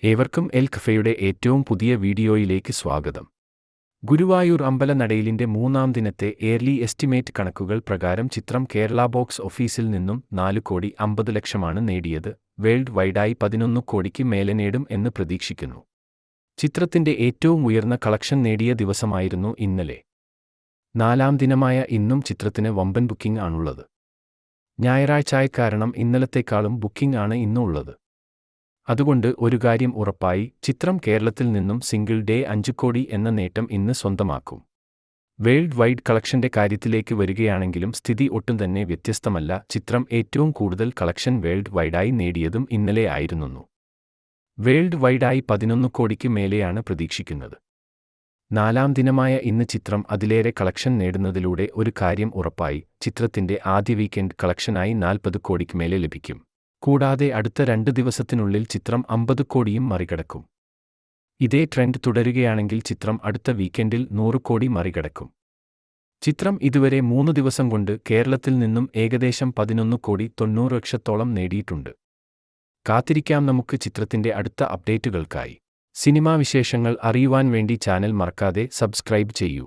ഏവർക്കും എൽ കഫയുടെ ഏറ്റവും പുതിയ വീഡിയോയിലേക്ക് സ്വാഗതം. ഗുരുവായൂർ അമ്പലനടയിലിന്റെ മൂന്നാം ദിനത്തെ എയർലി എസ്റ്റിമേറ്റ് കണക്കുകൾ പ്രകാരം ചിത്രം കേരള ബോക്സ് ഓഫീസിൽ നിന്നും 4,50,00,000 നേടിയത്. വേൾഡ് വൈഡായി 11 കോടിക്ക് മേലെ നേടും എന്ന് പ്രതീക്ഷിക്കുന്നു. ചിത്രത്തിന്റെ ഏറ്റവും ഉയർന്ന കളക്ഷൻ നേടിയ ദിവസമായിരുന്നു ഇന്നലെ. 4ാം ദിനമായ ഇന്നും ചിത്രത്തിന് വമ്പൻ ബുക്കിംഗ് ആണുള്ളത്. ഞായറാഴ്ചയായ കാരണം ഇന്നലത്തേക്കാളും ബുക്കിംഗ് ആണ് ഇന്നും ഉള്ളത്. അതുകൊണ്ട് ഒരു കാര്യം ഉറപ്പായി, ചിത്രം കേരളത്തിൽ നിന്നും സിംഗിൾ ഡേ 5 കോടി എന്ന നേട്ടം ഇന്ന് സ്വന്തമാക്കും. വേൾഡ് വൈഡ് കളക്ഷന്റെ കാര്യത്തിലേക്ക് വരികയാണെങ്കിലും സ്ഥിതി ഒട്ടും തന്നെ വ്യത്യസ്തമല്ല. ചിത്രം ഏറ്റവും കൂടുതൽ കളക്ഷൻ വേൾഡ് വൈഡായി നേടിയതും ഇന്നലെ ആയിരുന്നു. വേൾഡ് വൈഡായി 11 കോടിക്ക് മേലെയാണ് പ്രതീക്ഷിക്കുന്നത്. 4ാം ദിനമായ ഇന്ന് ചിത്രം അതിലേറെ കളക്ഷൻ നേടുന്നതിലൂടെ ഒരു കാര്യം ഉറപ്പായി, ചിത്രത്തിന്റെ ആദ്യ വീക്കെൻഡ് കളക്ഷനായി 40 കോടിക്ക് മേലെ ലഭിക്കും. കൂടാതെ അടുത്ത 2 ദിവസത്തിനുള്ളിൽ ചിത്രം 50 കോടിയും മറികടക്കും. ഇതേ ട്രെൻഡ് തുടരുകയാണെങ്കിൽ ചിത്രം അടുത്ത വീക്കെൻഡിൽ 100 കോടി മറികടക്കും. ചിത്രം ഇതുവരെ 3 ദിവസം കൊണ്ട് കേരളത്തിൽ നിന്നും ഏകദേശം 11,90,00,000 നേടിയിട്ടുണ്ട്. കാത്തിരിക്കാം നമുക്ക് ചിത്രത്തിന്റെ അടുത്ത അപ്ഡേറ്റുകൾക്കായി. സിനിമാ വിശേഷങ്ങൾ അറിയുവാൻ വേണ്ടി ചാനൽ മറക്കാതെ സബ്സ്ക്രൈബ് ചെയ്യൂ.